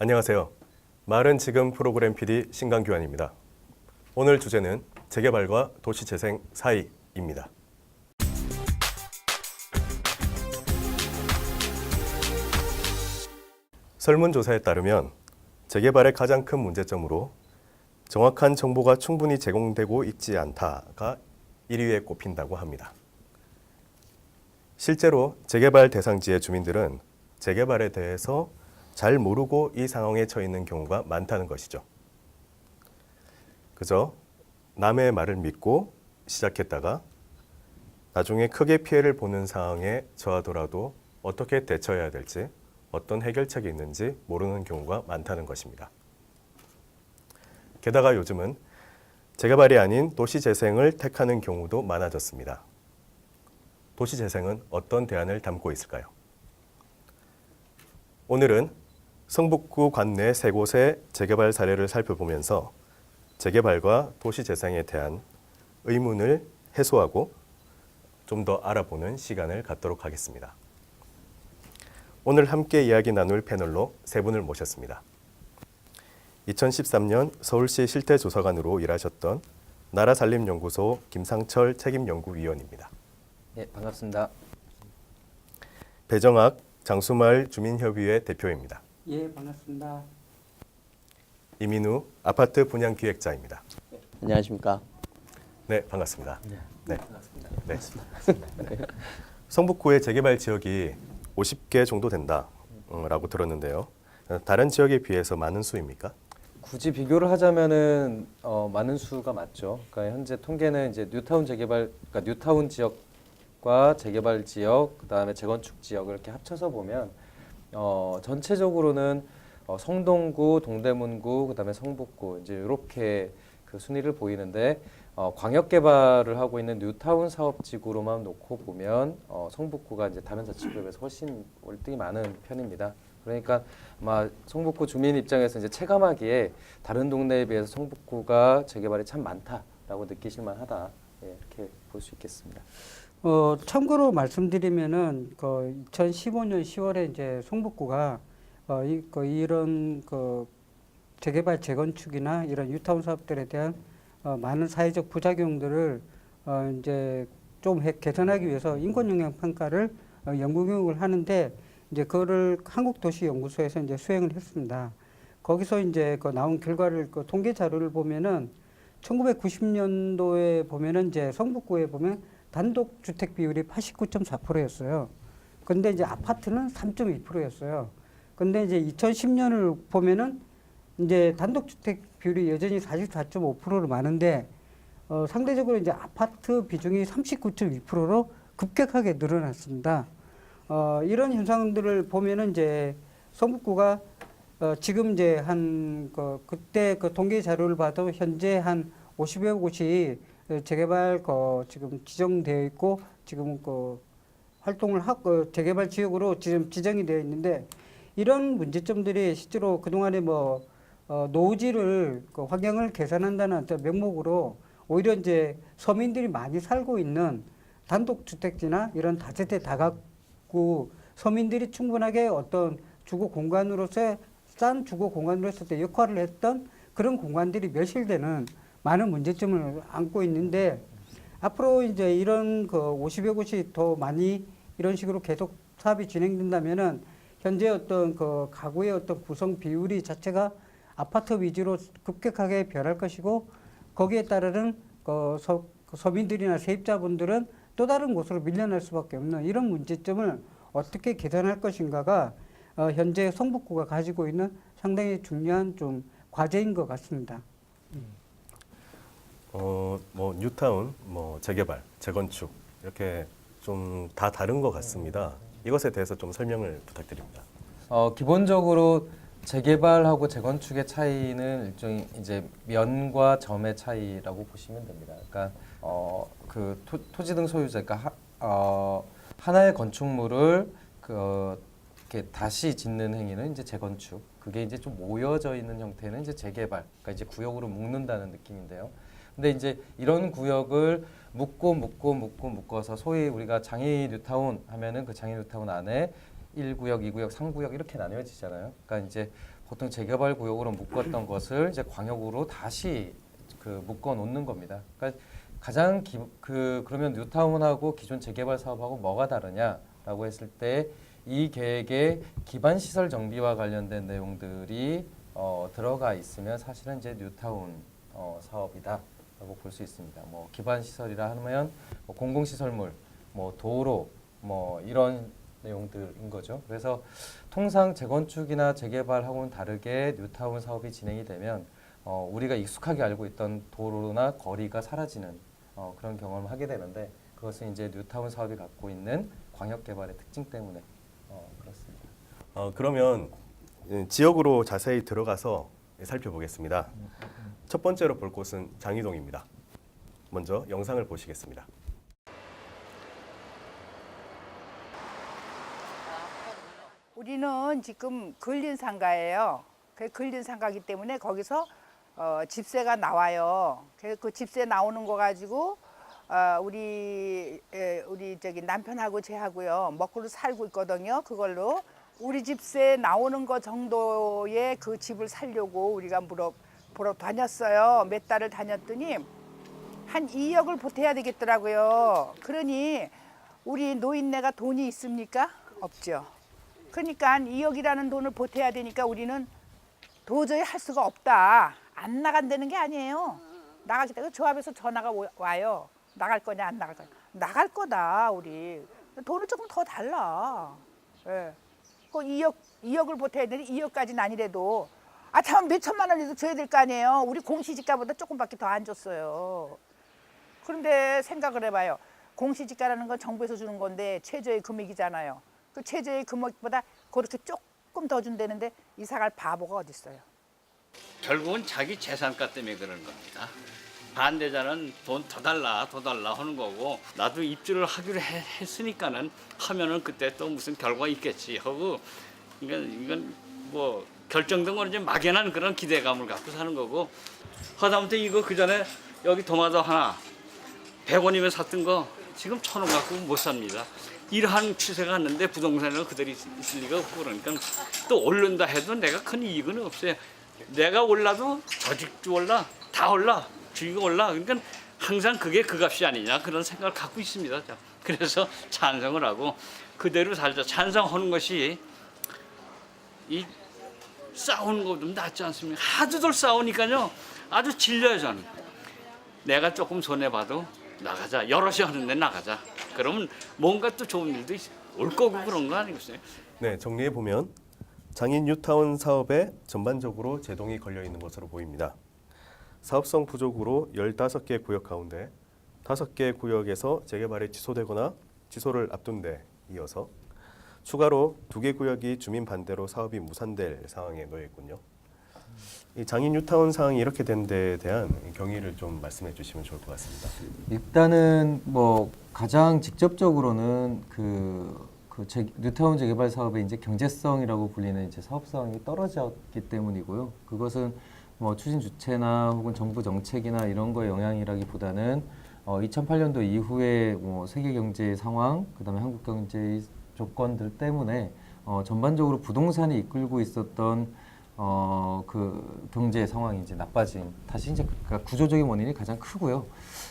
안녕하세요. 말은 지금 프로그램 PD 신강규환입니다. 오늘 주제는 재개발과 도시재생 사이입니다. 설문조사에 따르면 재개발의 가장 큰 문제점으로 정확한 정보가 충분히 제공되고 있지 않다가 1위에 꼽힌다고 합니다. 실제로 재개발 대상지의 주민들은 재개발에 대해서 잘 모르고 이 상황에 처해 있는 경우가 많다는 것이죠. 그저 남의 말을 믿고 시작했다가 나중에 크게 피해를 보는 상황에 처하더라도 어떻게 대처해야 될지, 어떤 해결책이 있는지 모르는 경우가 많다는 것입니다. 게다가 요즘은 재개발이 아닌 도시재생을 택하는 경우도 많아졌습니다. 도시재생은 어떤 대안을 담고 있을까요? 오늘은 성북구 관내 세 곳의 재개발 사례를 살펴보면서 재개발과 도시재생에 대한 의문을 해소하고 좀 더 알아보는 시간을 갖도록 하겠습니다. 오늘 함께 이야기 나눌 패널로 세 분을 모셨습니다. 2013년 서울시 실태조사관으로 일하셨던 나라살림연구소 김상철 책임연구위원입니다. 네, 반갑습니다. 배정학 장수마을 주민협의회 대표입니다. 예, 반갑습니다. 이민우 아파트 분양기획자입니다. 안녕하십니까. 네, 반갑습니다. 네, 반갑습니다. 네. 성북구의 재개발 지역이 50개 정도 된다라고 들었는데요. 다른 지역에 비해서 많은 수입니까? 굳이 비교를 하자면은 많은 수가 맞죠. 그러니까 현재 통계는 이제 뉴타운 재개발, 그러니까 뉴타운 지역과 재개발 지역, 그다음에 재건축 지역을 이렇게 합쳐서 보면 전체적으로는 성동구, 동대문구, 그다음에 성북구 이제 이렇게 그 순위를 보이는데 광역 개발을 하고 있는 뉴타운 사업지구로만 놓고 보면 성북구가 이제 다른 자치구에 비해서 훨씬 월등히 많은 편입니다. 그러니까 아마 성북구 주민 입장에서 이제 체감하기에 다른 동네에 비해서 성북구가 재개발이 참 많다라고 느끼실 만하다. 예, 이렇게 볼 수 있겠습니다. 참고로 말씀드리면은 2015년 10월에 이제 성북구가 이런 재개발 재건축이나 이런 뉴타운 사업들에 대한 많은 사회적 부작용들을 이제 좀 개선하기 위해서 인권 영향 평가를 연구 교육을 하는데 이제 그거를 한국도시연구소에서 이제 수행을 했습니다. 거기서 이제 나온 결과를 통계 자료를 보면은 1990년도에 보면은 이제 성북구에 보면 단독 주택 비율이 89.4%였어요. 근데 이제 아파트는 3.2%였어요. 근데 이제 2010년을 보면은 이제 단독 주택 비율이 여전히 44.5%로 많은데 상대적으로 이제 아파트 비중이 39.2%로 급격하게 늘어났습니다. 이런 현상들을 보면은 이제 성북구가 지금 이제 그때 그 통계 자료를 봐도 현재 한 50여 곳이 재개발 지금 지정되어 있고 지금 활동을 하고 재개발 지역으로 지금 지정이 되어 있는데 이런 문제점들이 실제로 그동안에 노후지를 환경을 개선한다는 어떤 명목으로 오히려 이제 서민들이 많이 살고 있는 단독주택지나 이런 다세대 다가구 서민들이 충분하게 어떤 주거 공간으로서의 싼 주거 공간으로서 역할을 했던 그런 공간들이 멸실되는 많은 문제점을 안고 있는데 앞으로 이제 이런 50여 곳이 더 많이 이런 식으로 계속 사업이 진행된다면은 현재 어떤 가구의 어떤 구성 비율이 자체가 아파트 위주로 급격하게 변할 것이고 거기에 따르는 서민들이나 세입자분들은 또 다른 곳으로 밀려날 수밖에 없는 이런 문제점을 어떻게 개선할 것인가가 현재 성북구가 가지고 있는 상당히 중요한 좀 과제인 것 같습니다. 뉴타운, 재개발, 재건축 이렇게 좀 다 다른 것 같습니다. 이것에 대해서 좀 설명을 부탁드립니다. 기본적으로 재개발하고 재건축의 차이는 일종의 이제 면과 점의 차이라고 보시면 됩니다. 그러니까 그 토지 등 소유자, 그러니까 하나의 건축물을 이렇게 다시 짓는 행위는 이제 재건축. 그게 이제 좀 모여져 있는 형태는 이제 재개발. 그러니까 이제 구역으로 묶는다는 느낌인데요. 근데 이제 이런 구역을 묶어서 소위 우리가 장애 뉴타운 하면은 그 장애 뉴타운 안에 1구역, 2구역, 3구역 이렇게 나뉘어지잖아요. 그러니까 이제 보통 재개발 구역으로 묶었던 것을 이제 광역으로 다시 그 묶어 놓는 겁니다. 그러니까 가장 그러면 뉴타운하고 기존 재개발 사업하고 뭐가 다르냐라고 했을 때 이 계획에 기반 시설 정비와 관련된 내용들이 들어가 있으면 사실은 이제 뉴타운 사업이다라고 볼 수 있습니다. 뭐 기반 시설이라 하면 뭐 공공시설물, 뭐 도로, 뭐 이런 내용들인 거죠. 그래서 통상 재건축이나 재개발하고는 다르게 뉴타운 사업이 진행이 되면 우리가 익숙하게 알고 있던 도로나 거리가 사라지는 그런 경험을 하게 되는데 그것은 이제 뉴타운 사업이 갖고 있는 광역 개발의 특징 때문에 그렇습니다. 그러면 지역으로 자세히 들어가서 살펴보겠습니다. 첫 번째로 볼 곳은 장이동입니다. 먼저 영상을 보시겠습니다. 우리는 지금 근린상가예요. 그 근린상가이기 때문에 거기서 집세가 나와요. 그 집세 나오는 거 가지고 우리 저기 남편하고 제하고요 먹고 살고 있거든요. 그걸로 우리 집세 나오는 거 정도의 그 집을 살려고 우리가 보러 다녔어요. 몇 달을 다녔더니 한 2억을 보태야 되겠더라고요. 그러니 우리 노인네가 돈이 있습니까? 없죠. 그러니까 2억이라는 돈을 보태야 되니까 우리는 도저히 할 수가 없다. 안 나간다는 게 아니에요. 나가기 때문에 조합에서 전화가 와요. 나갈 거냐 안 나갈 거냐. 나갈 거다 우리. 돈을 조금 더 달라. 예. 그 2억을 보태야 되는데 2억까지는 아니래도 참 몇 천만 원이라도 줘야 될 거 아니에요. 우리 공시지가보다 조금밖에 더 안 줬어요. 그런데 생각을 해봐요. 공시지가라는 건 정부에서 주는 건데 최저의 금액이잖아요. 그 최저의 금액보다 그렇게 조금 더 준다는데 이사 갈 바보가 어디 있어요. 결국은 자기 재산가 때문에 그런 겁니다. 반대자는 돈 더 달라 하는 거고 나도 입주를 하기로 했으니까는 하면은 그때 또 무슨 결과가 있겠지 하고 이건 뭐 결정된 건 이제 막연한 그런 기대감을 갖고 사는 거고 하다못해 이거 그 전에 여기 도마도 하나 100원이면 샀던 거 지금 1,000원 갖고 못 삽니다. 이러한 추세가 왔는데 부동산은 그대로 있을 리가 없고 그러니까 또 오른다 해도 내가 큰 이익은 없어요. 내가 올라도 저 집도 올라 다 올라 주위가 올라 그러니까 항상 그게 그 값이 아니냐 그런 생각을 갖고 있습니다. 그래서 찬성을 하고 그대로 살자. 찬성하는 것이 이 싸우는 거 좀 낫지 않습니까? 하도들 싸우니까요 아주 질려요 저는. 내가 조금 손해봐도 나가자. 여럿이 하는데 나가자. 그러면 뭔가 또 좋은 일도 올 거고 그런 거 아니겠어요? 네, 정리해 보면 장인 뉴타운 사업에 전반적으로 제동이 걸려 있는 것으로 보입니다. 사업성 부족으로 15개 구역 가운데 5개 구역에서 재개발이 취소되거나 취소를 앞둔 데 이어서 추가로 2개 구역이 주민 반대로 사업이 무산될 상황에 놓여 있군요. 이 장인 뉴타운 상황이 이렇게 된 데에 대한 경위를 좀 말씀해 주시면 좋을 것 같습니다. 일단은 뭐 가장 직접적으로는 뉴타운 재개발 사업의 이제 경제성이라고 불리는 이제 사업성이 떨어졌기 때문이고요. 그것은 뭐 추진 주체나 혹은 정부 정책이나 이런 거의 영향이라기보다는 2008년도 이후에 뭐 세계 경제 상황, 그다음에 한국 경제의 조건들 때문에 전반적으로 부동산이 이끌고 있었던 그 경제 상황이 이제 나빠진 다시 이제 그러니까 구조적인 원인이 가장 크고요.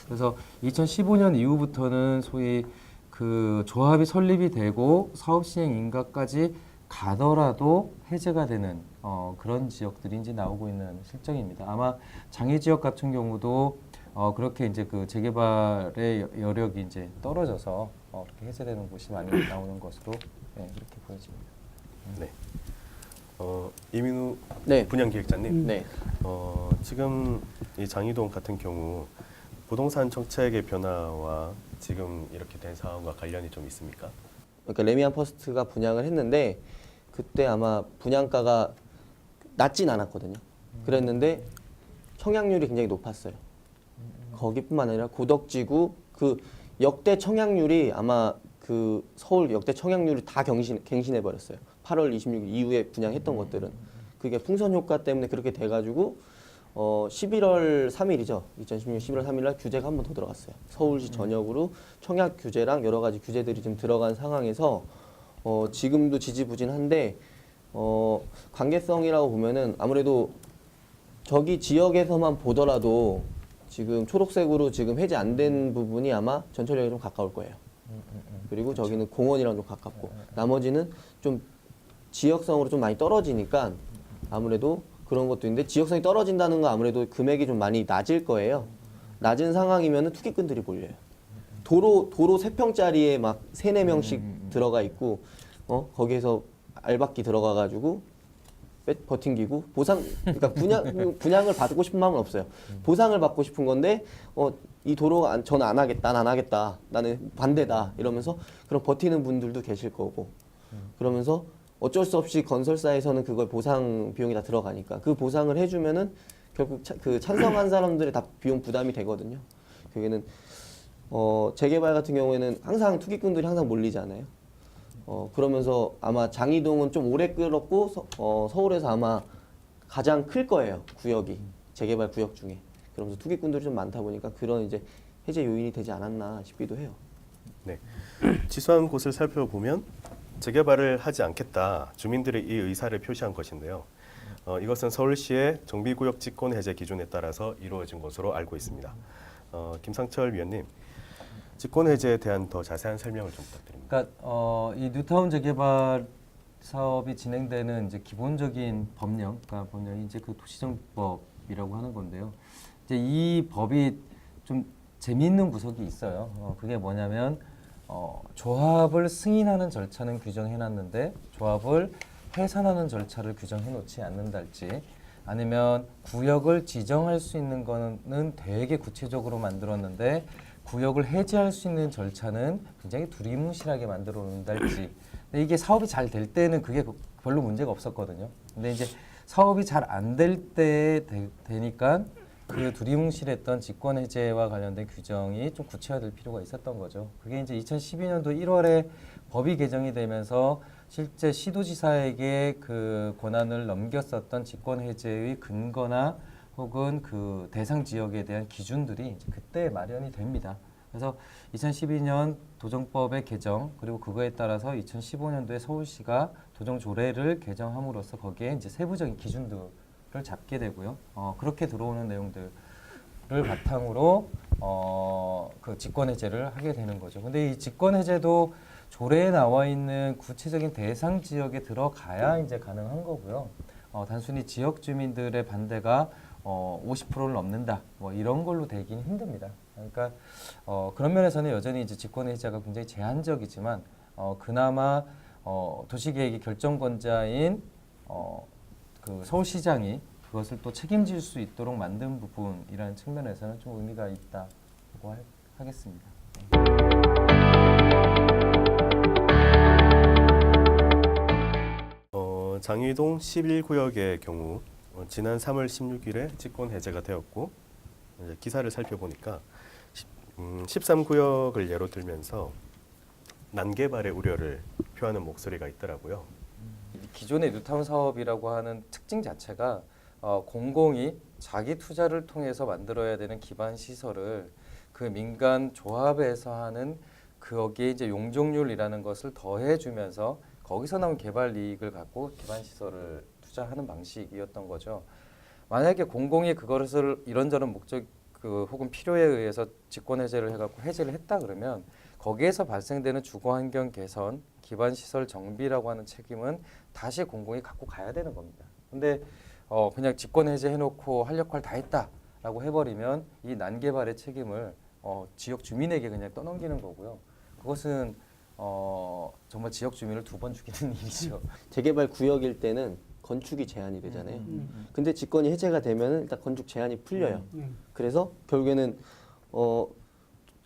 그래서 2015년 이후부터는 소위 그 조합이 설립이 되고 사업 시행 인가까지 가더라도 해제가 되는 그런 지역들이 이제 나오고 있는 실정입니다. 아마 장애 지역 같은 경우도 그렇게 이제 그 재개발의 여력이 이제 떨어져서 그렇게 해제되는 곳이 많이 나오는 것으로 그렇게 보여집니다. 네. 이민우 네. 분양기획자님, 네. 지금 이 장이동 같은 경우 부동산 정책의 변화와 지금 이렇게 된 상황과 관련이 좀 있습니까? 그러니까 레미안 퍼스트가 분양을 했는데 그때 아마 분양가가 낮진 않았거든요. 그랬는데 청약률이 굉장히 높았어요. 거기뿐만 아니라 고덕지구 그 역대 청약률이 아마 그 서울 역대 청약률이 다 갱신해 버렸어요. 8월 26일 이후에 분양했던 것들은 그게 풍선 효과 때문에 그렇게 돼가지고 11월 3일이죠. 2016년 11월 3일 날 규제가 한 번 더 들어갔어요. 서울시 전역으로 청약 규제랑 여러 가지 규제들이 좀 들어간 상황에서 지금도 지지부진한데 관계성이라고 보면은 아무래도 저기 지역에서만 보더라도 지금 초록색으로 지금 해제 안 된 부분이 아마 전철역에 좀 가까울 거예요. 그리고 저기는 공원이랑 좀 가깝고 나머지는 좀 지역성으로 좀 많이 떨어지니까 아무래도 그런 것도 있는데 지역성이 떨어진다는 건 아무래도 금액이 좀 많이 낮을 거예요. 낮은 상황이면은 투기꾼들이 몰려요. 도로 3평짜리에 막 3, 4명씩 들어가 있고 거기에서 알박기 들어가 가지고 버팅기고 보상 그러니까 분양을 받고 싶은 마음은 없어요. 보상을 받고 싶은 건데 이 도로가 저는 안 하겠다. 난 안 하겠다. 나는 반대다. 이러면서 그럼 버티는 분들도 계실 거고. 그러면서 어쩔 수 없이 건설사에서는 그걸 보상 비용이 다 들어가니까 그 보상을 해주면은 결국 그 찬성한 사람들의 다 비용 부담이 되거든요. 그게는 재개발 같은 경우에는 항상 투기꾼들이 항상 몰리잖아요. 그러면서 아마 장이동은 좀 오래 끌었고 서울에서 아마 가장 클 거예요. 구역이 재개발 구역 중에. 그러면서 투기꾼들이 좀 많다 보니까 그런 이제 해제 요인이 되지 않았나 싶기도 해요. 네. 취소한 곳을 살펴보면 재개발을 하지 않겠다. 주민들의 이 의사를 표시한 것인데요. 이것은 서울시의 정비구역 직권 해제 기준에 따라서 이루어진 것으로 알고 있습니다. 김상철 위원님, 직권 해제에 대한 더 자세한 설명을 좀 부탁드립니다. 그러니까 이 뉴타운 재개발 사업이 진행되는 이제 기본적인 법령, 그러니까 법령이 이제 그 도시정법이라고 하는 건데요. 이제 이 법이 좀 재미있는 구석이 있어요. 그게 뭐냐면 조합을 승인하는 절차는 규정해놨는데 조합을 해산하는 절차를 규정해놓지 않는달지, 아니면 구역을 지정할 수 있는 거는 되게 구체적으로 만들었는데 구역을 해제할 수 있는 절차는 굉장히 두리뭉실하게 만들어 놓는달지. 근데 이게 사업이 잘 될 때는 그게 별로 문제가 없었거든요. 근데 이제 사업이 잘 안 될 때 되니까 그 두리뭉실했던 직권 해제와 관련된 규정이 좀 구체화될 필요가 있었던 거죠. 그게 이제 2012년도 1월에 법이 개정이 되면서 실제 시도지사에게 그 권한을 넘겼었던 직권 해제의 근거나 혹은 그 대상 지역에 대한 기준들이 이제 그때 마련이 됩니다. 그래서 2012년 도정법의 개정, 그리고 그거에 따라서 2015년도에 서울시가 도정조례를 개정함으로써 거기에 이제 세부적인 기준들을 잡게 되고요. 그렇게 들어오는 내용들을 바탕으로 그 직권 해제를 하게 되는 거죠. 근데 이 직권 해제도 조례에 나와 있는 구체적인 대상 지역에 들어가야 이제 가능한 거고요. 단순히 지역 주민들의 반대가 50%를 넘는다, 뭐 이런 걸로 되기는 힘듭니다. 그러니까 그런 면에서는 여전히 이제 직권 해제가 굉장히 제한적이지만 그나마 도시계획의 결정권자인 그 서울시장이 그것을 또 책임질 수 있도록 만든 부분이라는 측면에서는 좀 의미가 있다고 하겠습니다. 장이동 11구역의 경우 지난 3월 16일에 직권 해제가 되었고, 이제 기사를 살펴보니까 13구역을 예로 들면서 난개발의 우려를 표하는 목소리가 있더라고요. 기존의 뉴타운 사업이라고 하는 특징 자체가 공공이 자기 투자를 통해서 만들어야 되는 기반 시설을 그 민간 조합에서 하는 거기에 이제 용적률이라는 것을 더해주면서 거기서 나온 개발 이익을 갖고 기반 시설을 투자하는 방식이었던 거죠. 만약에 공공이 그것을 이런저런 목적 혹은 필요에 의해서 직권 해제를 해갖고 해제를 했다 그러면 거기에서 발생되는 주거 환경 개선, 기반 시설 정비라고 하는 책임은 다시 공공이 갖고 가야 되는 겁니다. 근데 그냥 직권 해제 해놓고 할 역할 다 했다라고 해버리면 이 난개발의 책임을 지역 주민에게 그냥 떠넘기는 거고요. 그것은 정말 지역 주민을 2번 죽이는 일이죠. 재개발 구역일 때는 건축이 제한이 되잖아요. 근데 직권이 해제가 되면은 일단 건축 제한이 풀려요. 그래서 결국에는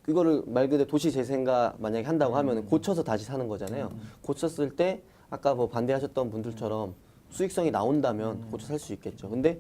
이거를 말 그대로 도시 재생가 만약에 한다고 하면은 고쳐서 다시 사는 거잖아요. 고쳤을 때 아까 뭐 반대하셨던 분들처럼 수익성이 나온다면 고쳐 살 수 있겠죠. 근데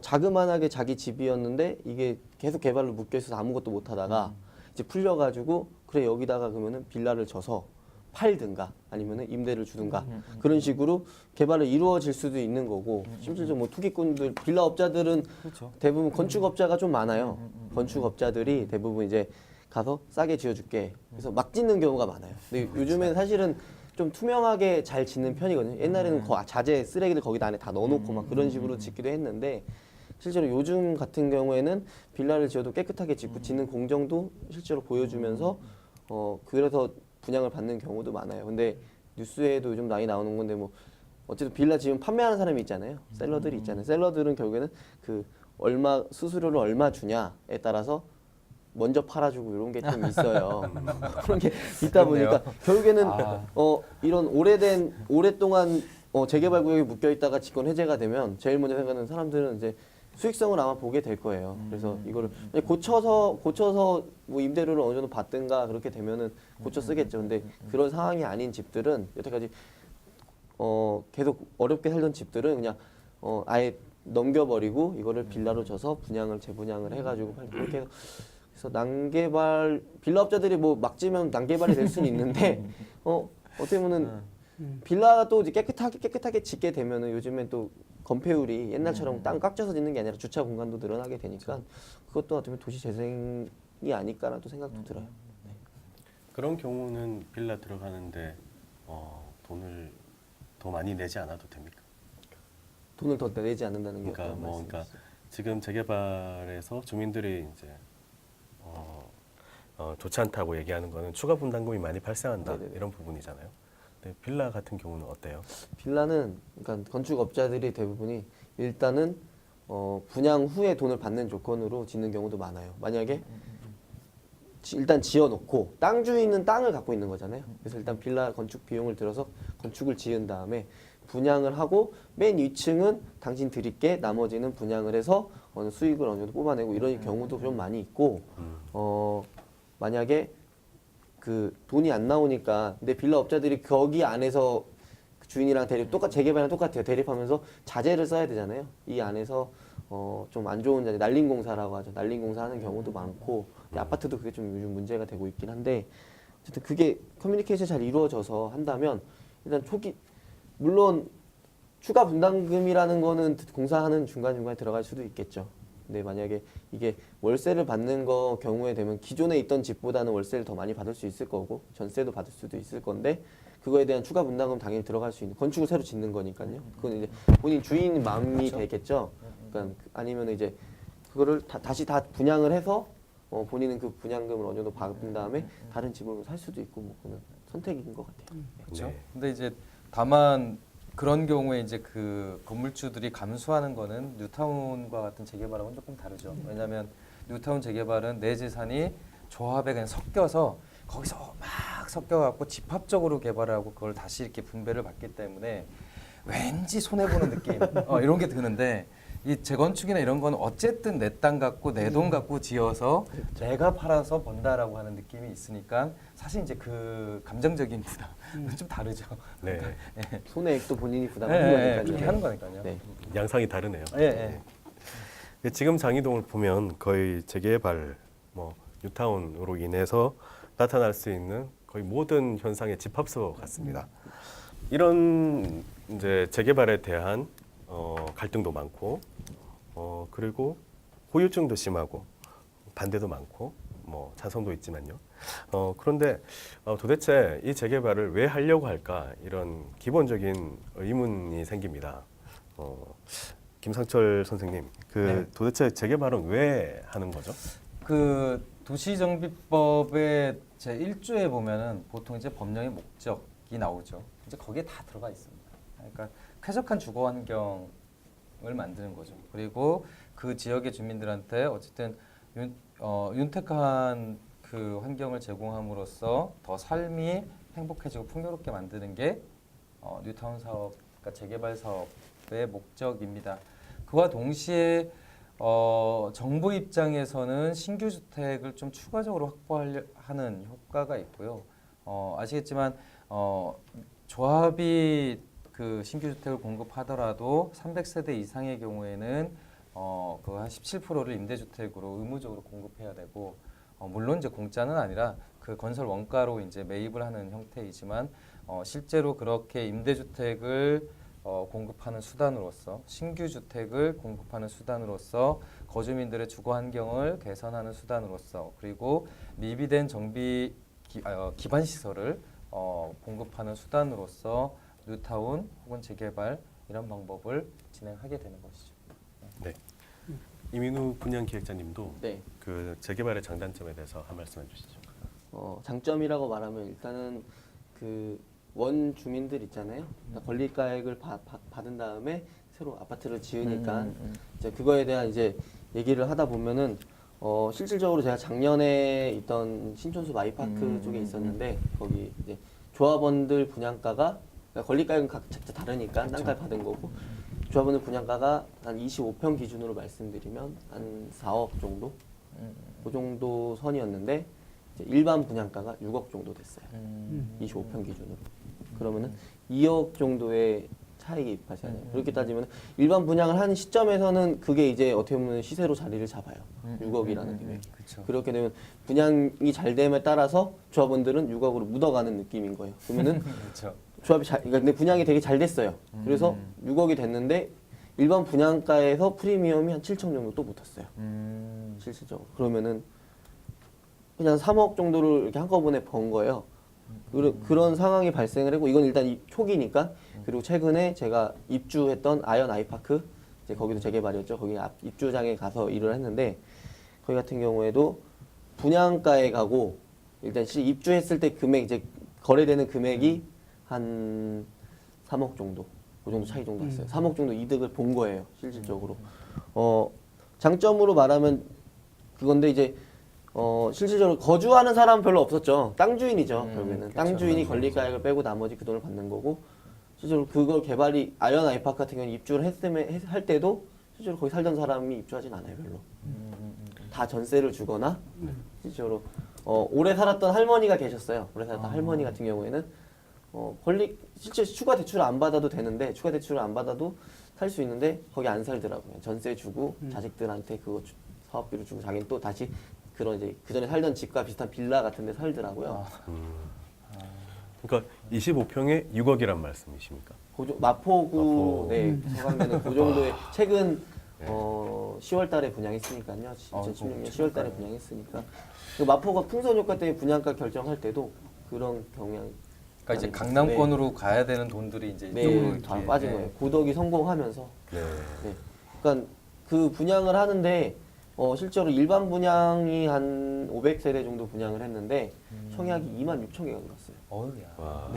자그만하게 자기 집이었는데 이게 계속 개발로 묶여 있어서 아무것도 못 하다가 이제 풀려가지고 그래 여기다가 그러면은 빌라를 져서 팔든가 아니면은 임대를 주든가 그런 식으로 개발이 이루어질 수도 있는 거고, 실질적으로 뭐 투기꾼들, 빌라업자들은 그렇죠. 대부분 건축업자가 좀 많아요. 건축업자들이 대부분 이제 가서 싸게 지어줄게. 그래서 막 짓는 경우가 많아요. 근데 요즘에는 사실은 좀 투명하게 잘 짓는 편이거든요. 옛날에는 자재 쓰레기들 거기다 안에 다 넣어놓고 막 그런 식으로 짓기도 했는데 실제로 요즘 같은 경우에는 빌라를 지어도 깨끗하게 짓고 짓는 공정도 실제로 보여주면서 그래서 분양을 받는 경우도 많아요. 근데 뉴스에도 요즘 많이 나오는 건데 뭐 어쨌든 빌라 지금 판매하는 사람이 있잖아요. 셀러들이 있잖아요. 셀러들은 결국에는 그 얼마 수수료를 얼마 주냐에 따라서 먼저 팔아주고 이런 게 좀 있어요. 그런 게 있다 보니까 결국에는 이런 오랫동안 재개발 구역에 묶여 있다가 직권 해제가 되면 제일 먼저 생각하는 사람들은 이제 수익성을 아마 보게 될 거예요. 그래서 이거를 고쳐서 뭐 임대료를 어느 정도 받든가 그렇게 되면은 고쳐 쓰겠죠. 근데 그런 상황이 아닌 집들은 여태까지 계속 어렵게 살던 집들은 그냥 아예 넘겨버리고 이거를 빌라로 줘서 재분양을 해가지고 그렇게 해서 그래서 난개발 빌라업자들이 뭐 막 지면 난개발이 될 수는 있는데 어떻게 보면은 빌라가 또 이제 깨끗하게 짓게 되면은 요즘엔 또 건폐율이 옛날처럼 땅 꽉 쪄서 짓는 게 아니라 주차 공간도 늘어나게 되니까 그것도 어떻게 보면 도시 재생이 아닐까라는 또 생각도 들어요. 그런 경우는 빌라 들어가는데 돈을 더 많이 내지 않아도 됩니까? 돈을 더 내지 않는다는 게 그러니까 어떤 말씀이세요? 지금 재개발에서 주민들이 이제 좋지 않다고 얘기하는 거는 추가 분담금이 많이 발생한다 네네네. 이런 부분이잖아요. 근데 빌라 같은 경우는 어때요? 빌라는 그러니까 건축업자들이 대부분이 일단은 분양 후에 돈을 받는 조건으로 짓는 경우도 많아요. 만약에 일단 지어놓고 땅 주인은 땅을 갖고 있는 거잖아요. 그래서 일단 빌라 건축 비용을 들어서 건축을 지은 다음에 분양을 하고 맨 위층은 당신 드릴게 나머지는 분양을 해서 수익을 어느 정도 뽑아내고 이런 경우도 좀 많이 있고 만약에 그 돈이 안 나오니까 근데 빌라 업자들이 거기 안에서 주인이랑 재개발이랑 똑같아요. 대립하면서 자재를 써야 되잖아요. 이 안에서 좀 안 좋은 자재, 날림 공사라고 하죠. 날림 공사하는 경우도 많고 아파트도 그게 좀 요즘 문제가 되고 있긴 한데 어쨌든 그게 커뮤니케이션이 잘 이루어져서 한다면 일단 물론 추가 분담금이라는 거는 공사하는 중간중간에 들어갈 수도 있겠죠. 근데 만약에 이게 월세를 받는 경우에 되면 기존에 있던 집보다는 월세를 더 많이 받을 수 있을 거고 전세도 받을 수도 있을 건데 그거에 대한 추가 분담금 당연히 들어갈 수 있는 건축을 새로 짓는 거니까요. 그건 이제 본인 주인 마음이 되겠죠. 그러니까 아니면 이제 그거를 다시 다 분양을 해서 본인은 그 분양금을 어느 정도 받은 다음에 다른 집을 살 수도 있고 뭐 그건 선택인 것 같아요. 그렇죠. 네. 근데 이제 다만 그런 경우에 이제 그 건물주들이 감수하는 거는 뉴타운과 같은 재개발하고는 조금 다르죠. 왜냐하면 뉴타운 재개발은 내 재산이 조합에 그냥 섞여서 거기서 막 섞여갖고 집합적으로 개발하고 그걸 다시 이렇게 분배를 받기 때문에 왠지 손해 보는 느낌 이런 게 드는데 이 재건축이나 이런 건 어쨌든 내 땅 갖고 내 돈 갖고 지어서 내가 팔아서 번다라고 하는 느낌이 있으니까 사실 이제 그 감정적인 부담은 좀 다르죠. 네, 손해액도 본인이 부담하는 거니까요. 그렇게 하는 거니까요. 네. 양상이 다르네요. 예. 네. 지금 장이동을 보면 거의 재개발, 뉴타운으로 인해서 나타날 수 있는 거의 모든 현상의 집합소 같습니다. 이런 이제 재개발에 대한 갈등도 많고, 그리고 후유증도 심하고 반대도 많고, 찬성도 있지만요. 그런데 도대체 이 재개발을 왜 하려고 할까 이런 기본적인 의문이 생깁니다. 김상철 선생님, 네. 도대체 재개발은 왜 하는 거죠? 그 도시정비법의 제 1조에 보면은 보통 이제 법령의 목적이 나오죠. 이제 거기에 다 들어가 있습니다. 그러니까 쾌적한 주거 환경을 만드는 거죠. 그리고 그 지역의 주민들한테 어쨌든 윤택한 그 환경을 제공함으로써 더 삶이 행복해지고 풍요롭게 만드는 게 뉴타운 사업, 그러니까 재개발 사업의 목적입니다. 그와 동시에 정부 입장에서는 신규 주택을 좀 추가적으로 확보하는 효과가 있고요. 아시겠지만 조합이 그 신규 주택을 공급하더라도 300세대 이상의 경우에는 그 한 17%를 임대주택으로 의무적으로 공급해야 되고 물론 이제 공짜는 아니라 그 건설 원가로 이제 매입을 하는 형태이지만 실제로 그렇게 임대주택을 공급하는 수단으로서 신규 주택을 공급하는 수단으로서 거주민들의 주거 환경을 개선하는 수단으로서 그리고 미비된 정비 기반 시설을 공급하는 수단으로서 뉴타운 혹은 재개발 이런 방법을 진행하게 되는 것이죠. 네. 이민우 분양기획자님도 네. 그 재개발의 장단점에 대해서 한 말씀 해주시죠. 장점이라고 말하면 일단은 그 원 주민들 있잖아요. 그러니까 권리가액을 받은 다음에 새로 아파트를 지으니까 이제 그거에 대한 이제 얘기를 하다 보면은 실질적으로 제가 작년에 있던 신촌수 마이파크 쪽에 있었는데 거기 이제 조합원들 분양가가 그러니까 권리가액은 각자 다르니까 땅값 받은 거고 조합원들 분양가가 한 25평 기준으로 말씀드리면 한 4억 정도 그 정도 선이었는데 이제 일반 분양가가 6억 정도 됐어요. 25평 기준으로. 그러면은 2억 정도의 차익이 발생해요. 그렇게 따지면 일반 분양을 하는 시점에서는 그게 이제 어떻게 보면 시세로 자리를 잡아요. 6억이라는 금액. 그렇죠. 그렇게 되면 분양이 잘 됨에 따라서 조합원들은 6억으로 묻어가는 느낌인 거예요. 그러면은 그렇죠. 조합이 그러니까 근데 분양이 되게 잘 됐어요. 그래서 6억이 됐는데 일반 분양가에서 프리미엄이 한 7천 정도 또 붙었어요. 실질적으로. 그러면은 그냥 3억 정도를 이렇게 한꺼번에 번 거예요. 그런 상황이 발생을 했고 이건 일단 초기니까 그리고 최근에 제가 입주했던 아연 아이파크 이제 거기도 재개발이었죠. 거기 입주장에 가서 일을 했는데 거기 같은 경우에도 분양가에 가고 일단 입주했을 때 금액 이제 거래되는 금액이 한 3억 정도 그 정도 차이 정도 했어요. 3억 정도 이득을 본 거예요. 실질적으로. 장점으로 말하면 그건데 이제 실질적으로 거주하는 사람은 별로 없었죠. 땅 주인이죠. 결국에는 땅 주인이 권리가액을 빼고 나머지 그 돈을 받는 거고 실제로 그걸 개발이 아연 아이파크 같은 경우는 입주를 할 때도 실제로 거기 살던 사람이 입주하진 않아요. 별로. 다 전세를 주거나 실제로 오래 살았던 할머니가 계셨어요. 오래 살았던 할머니 같은 경우에는 실제 추가 대출을 안 받아도 되는데 추가 대출을 안 받아도 살 수 있는데 거기 안 살더라고요. 전세 주고 자식들한테 그거 사업비를 주고 자기는 또 다시 그런 이제 그 전에 살던 집과 비슷한 빌라 같은 데 살더라고요. 그러니까 25평에 6억이란 말씀이십니까? 마포구 네, 서강대는 그 정도의 최근 10월 달에 분양했으니까요. 2016년 10월 달에 분양했으니까. 그 마포가 풍선 효과 때문에 분양가 결정할 때도 그런 경향. 그러니까 이제 강남권으로 가야 되는 돈들이 이제 이쪽으로 네, 다 이렇게, 빠진 네. 거예요. 고덕이 성공하면서. 네. 네. 그러니까 그 분양을 하는데 실제로 일반 분양이 한 500세대 정도 분양을 했는데 청약이 2만 6천 개가 들어왔어요. 어우야. 와.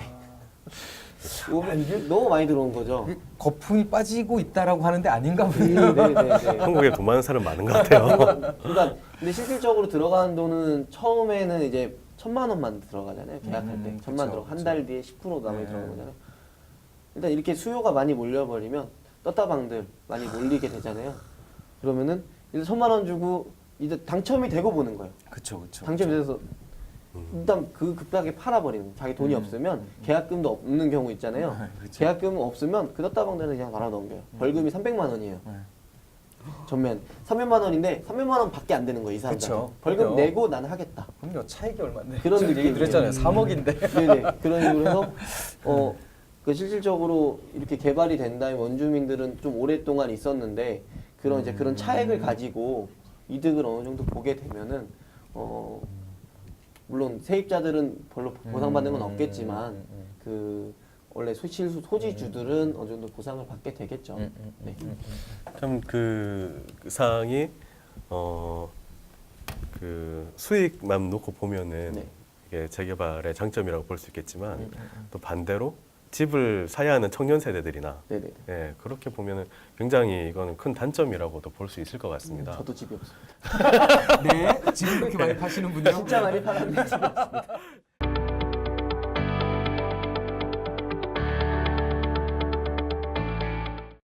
너무 많이 들어온 거죠. 이게 거품이 빠지고 있다라고 하는데 아닌가 보네요. 네. 한국에 돈 많은 사람 많은 것 같아요. 그러니까 근데 실질적으로 들어가는 돈은 처음에는 이제 1,000만 원만 들어가잖아요. 계약할 때 1,000만 그쵸, 들어 한 달 뒤에 10% 나머지 들어가는 거잖아요. 일단 이렇게 수요가 많이 몰려버리면 떴다방들 많이 몰리게 되잖아요. 그러면은 일단 1,000만 원 주고 이제 당첨이 되고 보는 거예요. 그렇죠. 당첨이 돼서 일단 그 급하게 팔아버리는 거예요. 자기 돈이 없으면 계약금도 없는 경우 있잖아요. 그쵸. 계약금 없으면 그 떴다방들은 그냥 말아 넘겨요. 벌금이 300만 원이에요. 전면 300만 원인데 300만 원 밖에 안 되는 거예요. 이 사람들. 그쵸. 벌금 그럼요. 내고 나는 하겠다. 그럼요. 차익이 얼마인데? 그런 지금 얘기 느낌이에요. 드렸잖아요. 3억인데. 네네. 그런 식으로 해서 그 실질적으로 이렇게 개발이 된 다음에 원주민들은 좀 오랫동안 있었는데 그런 이제 그런 차액을 가지고 이득을 어느 정도 보게 되면은 물론 세입자들은 별로 보상받는 건 없겠지만 그 원래 소지주들은 어느 정도 보상을 받게 되겠죠. 네. 참 그 사항이 그 수익만 놓고 보면은 네. 이게 재개발의 장점이라고 볼 수 있겠지만 또 반대로 집을 사야 하는 청년 세대들이나 네네. 예, 그렇게 보면은 굉장히 이거는 큰 단점이라고도 볼 수 있을 것 같습니다. 저도 집이 없습니다. 네. 지금 그렇게 많이 파시는군요. 진짜 많이 팔았는데 집이 없습니다.